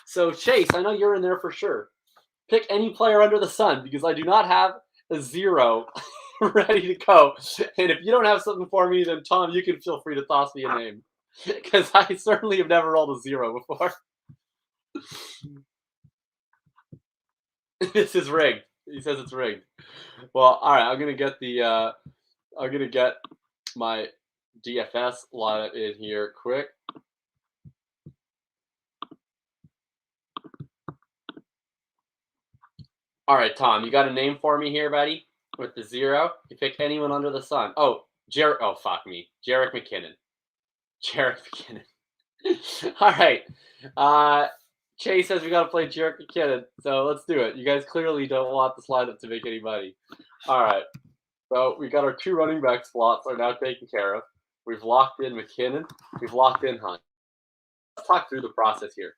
So, Chase, I know you're in there for sure. Pick any player under the sun because I do not have a 0 ready to go. And if you don't have something for me, then Tom, you can feel free to toss me a name because I certainly have never rolled a 0 before. This is rigged. He says it's rigged. Well, all right. I'm gonna get my DFS lineup in here quick. All right, Tom, you got a name for me here, buddy? With the 0, you pick anyone under the sun. Oh, Oh, fuck me, Jerick McKinnon. Jerick McKinnon. All right. Chase says we got to play Jerick McKinnon, so let's do it. You guys clearly don't want this lineup to make any money. All right. So we got our 2 running back slots are now taken care of. We've locked in McKinnon. We've locked in Hunt. Let's talk through the process here.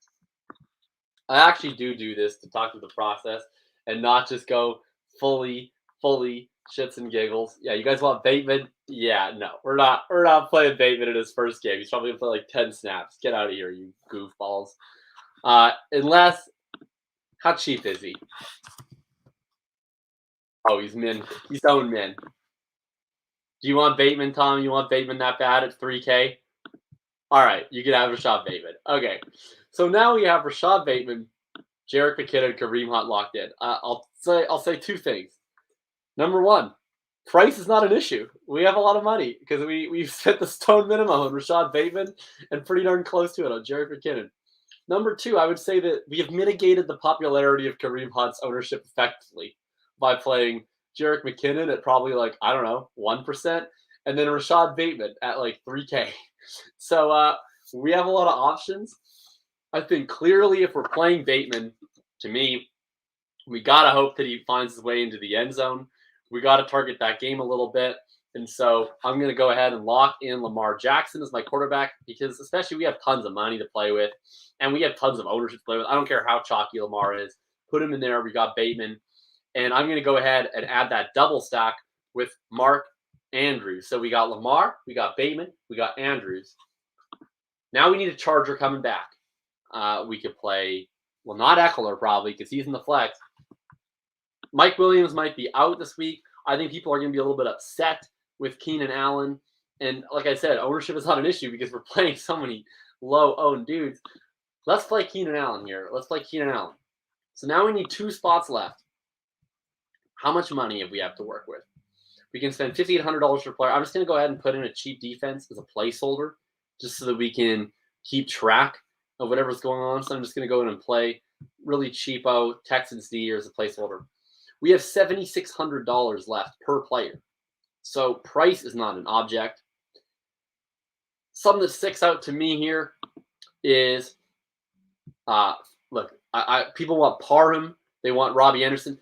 I actually do this to talk through the process and not just go fully shits and giggles. Yeah, you guys want Bateman? Yeah, no, we're not playing Bateman in his first game. He's probably gonna play like 10 snaps. Get out of here, you goofballs. Unless, how cheap is he? Oh, he's min. He's own min. Do you want Bateman, Tom? You want Bateman that bad at 3K? All right, you can have Rashad Bateman. Okay, so now we have Rashad Bateman, Jerick McKinnon, Kareem Hunt locked in. I'll say 2 things. Number 1, price is not an issue. We have a lot of money because we've set the stone minimum on Rashad Bateman and pretty darn close to it on Jerick McKinnon. Number 2, I would say that we have mitigated the popularity of Kareem Hunt's ownership effectively by playing Jerick McKinnon at probably like, I don't know, 1%, and then Rashad Bateman at like 3K. So we have a lot of options. I think clearly if we're playing Bateman, to me, we got to hope that he finds his way into the end zone. We got to target that game a little bit. And so I'm going to go ahead and lock in Lamar Jackson as my quarterback because especially we have tons of money to play with and we have tons of ownership to play with. I don't care how chalky Lamar is. Put him in there. We got Bateman. And I'm going to go ahead and add that double stack with Mark Andrews. So we got Lamar, we got Bateman, we got Andrews. Now we need a Charger coming back. We could play, well, not Eckler probably because he's in the flex. Mike Williams might be out this week. I think people are going to be a little bit upset with Keenan Allen. And like I said, ownership is not an issue because we're playing so many low-owned dudes. Let's play Keenan Allen here. Let's play Keenan Allen. So now we need 2 spots left. How much money have we have to work with? We can spend $5,800 per player. I'm just going to go ahead and put in a cheap defense as a placeholder just so that we can keep track of whatever's going on. So I'm just going to go in and play really cheapo Texans D as a placeholder. We have $7,600 left per player. So price is not an object. Something that sticks out to me here is, look, people want Parham. They want Robbie Anderson.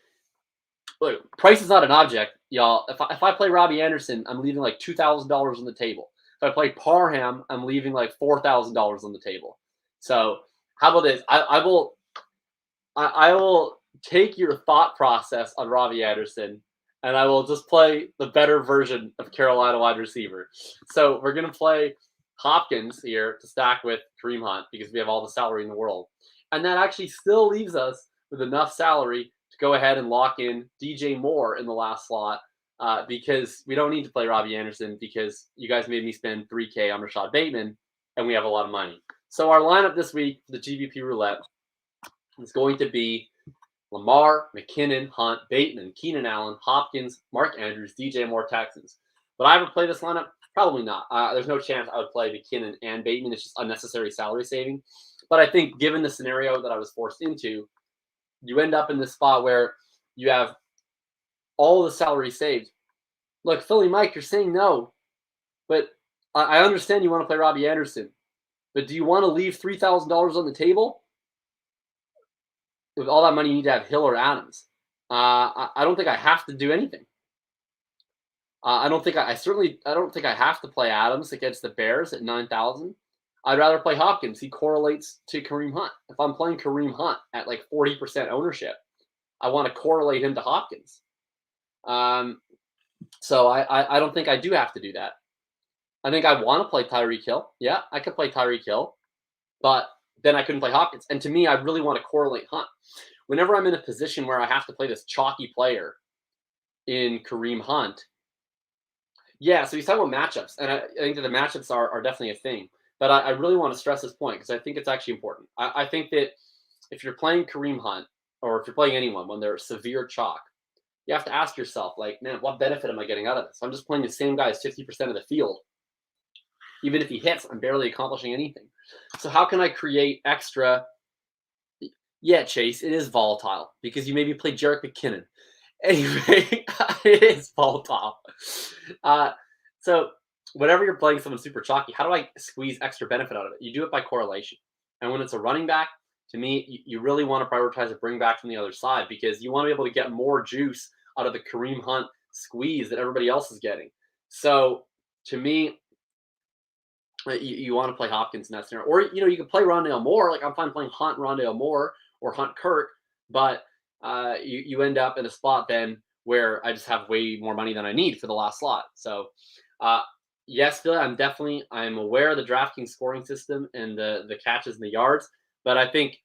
Look, price is not an object, y'all. If I play Robbie Anderson, I'm leaving like $2,000 on the table. If I play Parham, I'm leaving like $4,000 on the table. So how about this? I will take your thought process on Robbie Anderson, and I will just play the better version of Carolina wide receiver. So we're going to play Hopkins here to stack with Kareem Hunt because we have all the salary in the world. And that actually still leaves us with enough salary to go ahead and lock in DJ Moore in the last slot because we don't need to play Robbie Anderson because you guys made me spend $3K on Rashad Bateman, and we have a lot of money. So our lineup this week for the GPP Roulette is going to be Lamar, McKinnon, Hunt, Bateman, Keenan Allen, Hopkins, Mark Andrews, DJ Moore, Texans. Would I ever play this lineup? Probably not. There's no chance I would play McKinnon and Bateman. It's just unnecessary salary saving. But I think given the scenario that I was forced into, you end up in this spot where you have all the salary saved. Look, Philly Mike, you're saying no. But I understand you want to play Robbie Anderson. But do you want to leave $3,000 on the table? With all that money, you need to have Hill or Adams. I don't think I have to do anything. I don't think I have to play Adams against the Bears at 9,000. I'd rather play Hopkins. He correlates to Kareem Hunt. If I'm playing Kareem Hunt at like 40% ownership, I want to correlate him to Hopkins. So I don't think I do have to do that. I think I want to play Tyreek Hill. Yeah, I could play Tyreek Hill, but then I couldn't play Hopkins. And to me, I really want to correlate Hunt. whenever I'm in a position where I have to play this chalky player in Kareem Hunt, yeah, so he's talking about matchups, and I think that the matchups are definitely a thing. But I really want to stress this point because I think it's actually important. I think that if you're playing Kareem Hunt or if you're playing anyone when they're severe chalk, you have to ask yourself, like, man, what benefit am I getting out of this? I'm just playing the same guy as 50% of the field. Even if he hits, I'm barely accomplishing anything. So how can I create extra? Yeah, Chase, it is volatile because you maybe played Jerick McKinnon. Anyway, it is volatile. So whenever you're playing someone super chalky, how do I squeeze extra benefit out of it? You do it by correlation. And when it's a running back, to me, you really want to prioritize a bring back from the other side because you want to be able to get more juice out of the Kareem Hunt squeeze that everybody else is getting. So to me, you want to play Hopkins in that scenario. Or, you can play Rondale Moore. Like I'm fine playing Hunt, Rondale Moore, or Hunt Kirk, but you end up in a spot then where I just have way more money than I need for the last slot. So yes, Phil, I'm aware of the DraftKings scoring system and the catches and the yards, but I think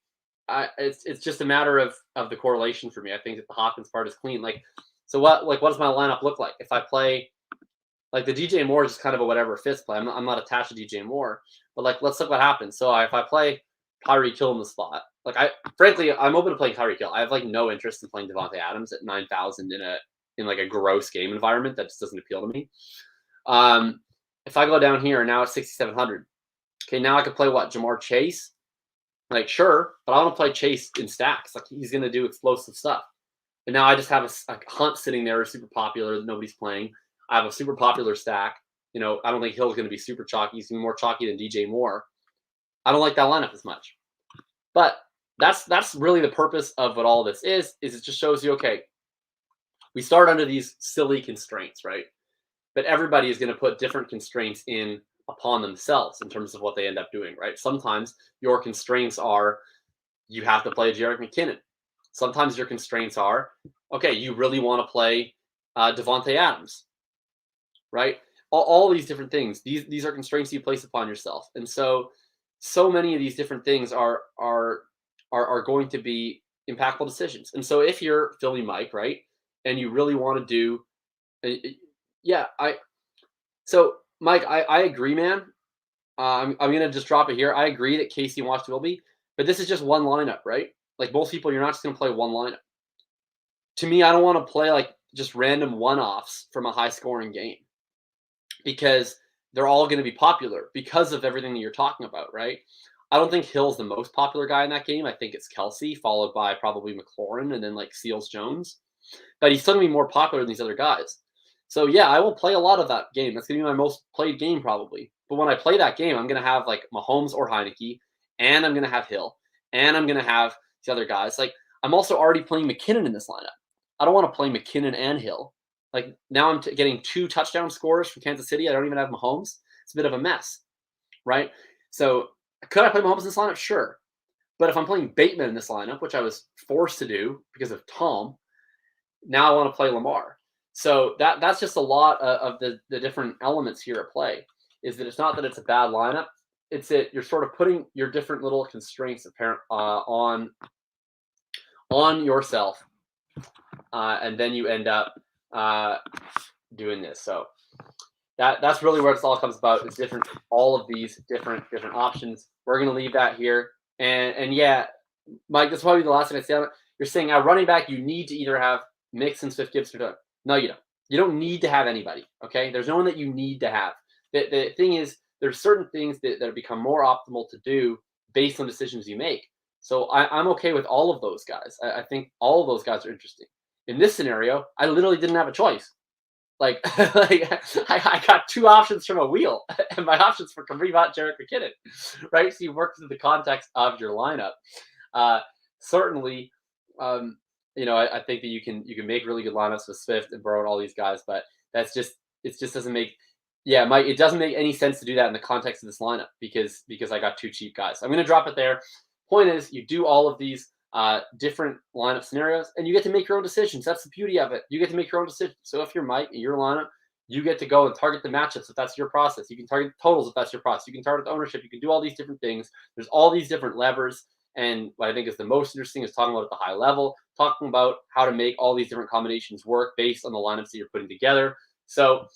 it's just a matter of the correlation for me. I think that the Hopkins part is clean. What does my lineup look like if I play? Like the DJ Moore is kind of a whatever fits play. I'm not attached to DJ Moore, but let's look what happens. So if I play Tyreek Hill in the spot, frankly, I'm open to playing Tyreek Hill. I have no interest in playing Devontae Adams at 9,000 in a gross game environment. That just doesn't appeal to me. If I go down here now at 6,700, okay, now I could play what, Jamar Chase? Sure, but I want to play Chase in stacks. He's going to do explosive stuff. And now I just have a Hunt sitting there, super popular that nobody's playing. I have a super popular stack. I don't think Hill's going to be super chalky. He's going to be more chalky than DJ Moore. I don't like that lineup as much. But that's really the purpose of what all this is it just shows you, okay, we start under these silly constraints, right? But everybody is going to put different constraints in upon themselves in terms of what they end up doing, right? Sometimes your constraints are you have to play Jerick McKinnon. Sometimes your constraints are, okay, you really want to play Devontae Adams, right? All these different things. These are constraints you place upon yourself, and so many of these different things are going to be impactful decisions. And so if you're Philly Mike, right, and you really want to do, so Mike, I agree, man. I'm gonna just drop it here. I agree that Casey wants to be, but this is just one lineup, right? Like most people, you're not just gonna play one lineup. To me, I don't want to play just random one-offs from a high-scoring game because they're all going to be popular because of everything that you're talking about, right? I don't think Hill's the most popular guy in that game. I think it's Kelsey, followed by probably McLaurin, and then Seals Jones. But he's still going to be more popular than these other guys. So, yeah, I will play a lot of that game. That's going to be my most played game probably. But when I play that game, I'm going to have Mahomes or Heinecke, and I'm going to have Hill, and I'm going to have the other guys. I'm also already playing McKinnon in this lineup. I don't want to play McKinnon and Hill. Now I'm getting 2 touchdown scores from Kansas City. I don't even have Mahomes. It's a bit of a mess, right? So could I play Mahomes in this lineup? Sure. But if I'm playing Bateman in this lineup, which I was forced to do because of Tom, now I want to play Lamar. So that's just a lot of the different elements here at play, is that it's not that it's a bad lineup. It's that you're sort of putting your different little constraints on yourself. And then you end up doing this. So that's really where it all comes about. It's different. All of these different options. We're gonna leave that here. And yeah, Mike, that's probably the last thing I say on it. You're saying at running back, you need to either have Mixon, Swift, Gibson, or no, you don't. You don't need to have anybody. Okay, there's no one that you need to have. The thing is, there's certain things that have become more optimal to do based on decisions you make. So I'm okay with all of those guys. I think all of those guys are interesting. In this scenario, I literally didn't have a choice. I got 2 options from a wheel, and my options for Kareem Hunt, Jerick McKinnon, right? So you work through the context of your lineup. Certainly, I think that you can make really good lineups with Swift and Burrow and all these guys, but it just doesn't make. Yeah, Mike, it doesn't make any sense to do that in the context of this lineup because I got 2 cheap guys. So I'm going to drop it there. Point is, you do all of these different lineup scenarios, and you get to make your own decisions. That's the beauty of it. You get to make your own decisions. So if you're Mike in your lineup, you get to go and target the matchups if that's your process. You can target the totals if that's your process. You can target the ownership. You can do all these different things. There's all these different levers, And what I think is the most interesting is talking about at the high level, talking about how to make all these different combinations work based on the lineups that you're putting together. So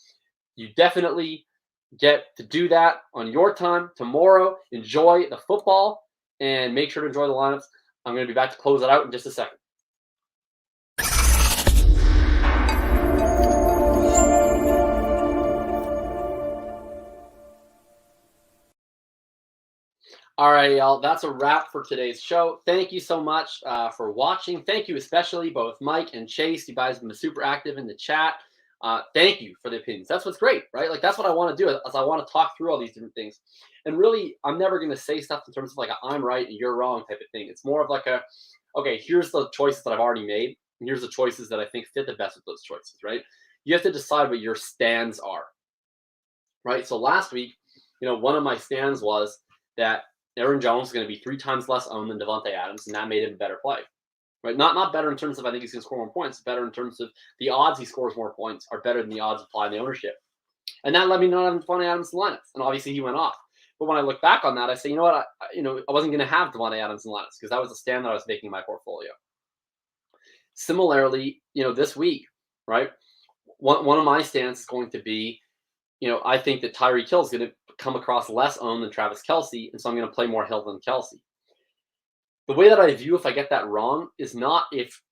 you definitely get to do that on your time tomorrow. Enjoy the football and make sure to enjoy the lineups. I'm going to be back to close it out in just a second. All right, y'all. That's a wrap for today's show. Thank you so much for watching. Thank you especially both Mike and Chase. You guys have been super active in the chat. Thank you for the opinions. That's what's great, right? Like, that's what I want to do, is I want to talk through all these different things. And really, I'm never going to say stuff in terms of like I'm right and you're wrong type of thing. It's more of like okay, here's the choices that I've already made, and here's the choices that I think fit the best with those choices, right? You have to decide what your stands are, right? So last week, one of my stands was that Aaron Jones is going to be 3 times less owned than Davante Adams, and that made him a better play. Right? Not better in terms of I think he's going to score more points. Better in terms of the odds he scores more points are better than the odds applied in the ownership. And that let me know having Davante Adams in lineups. And obviously he went off. But when I look back on that, I say, you know what? I wasn't going to have Davante Adams in lineups because that was the stand that I was making in my portfolio. Similarly, this week, right? One of my stands is going to be, I think that Tyreek Hill is going to come across less owned than Travis Kelce, and so I'm going to play more Hill than Kelce. The way that I view if I get that wrong is not if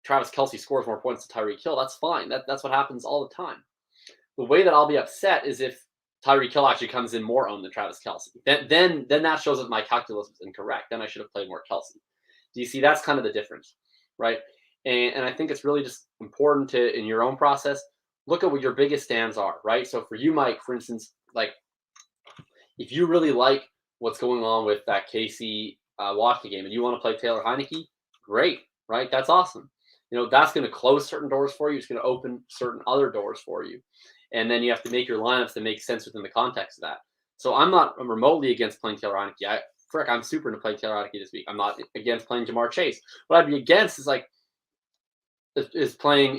Travis Kelce scores more points than Tyreek Hill. That's fine. That's what happens all the time. The way that I'll be upset is if Tyreek Hill actually comes in more owned than Travis Kelce. Then that shows that my calculus was incorrect. Then I should have played more Kelce. Do you see? That's kind of the difference, right? And I think it's really just important to, in your own process, look at what your biggest stands are, right? So for you, Mike, for instance, like if you really like what's going on with that KC Washington game and you want to play Taylor Heinecke, great, right? That's awesome. That's going to close certain doors for you. It's going to open certain other doors for you. And then you have to make your lineups that make sense within the context of that. So I'm not remotely against playing Taylor Heinecke. I'm super into playing Taylor Heinecke this week. I'm not against playing Jamar Chase. What I'd be against is playing,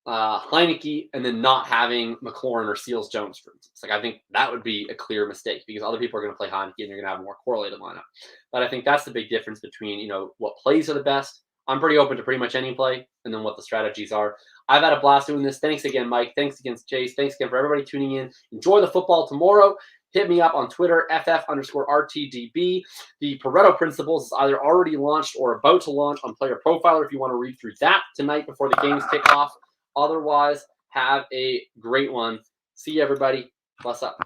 Heinecke and then not having McLaurin or Seals Jones, for instance. Like, I think that would be a clear mistake because other people are going to play Heinecke and you're going to have a more correlated lineup. But I think that's the big difference between, what plays are the best. I'm pretty open to pretty much any play, and then what the strategies are. I've had a blast doing this. Thanks again, Mike. Thanks again, Chase. Thanks again for everybody tuning in. Enjoy the football tomorrow. Hit me up on Twitter, FF_RTDB. The Pareto Principles is either already launched or about to launch on Player Profiler if you want to read through that tonight before the games kick off. Otherwise, have a great one. See you, everybody. Bless up.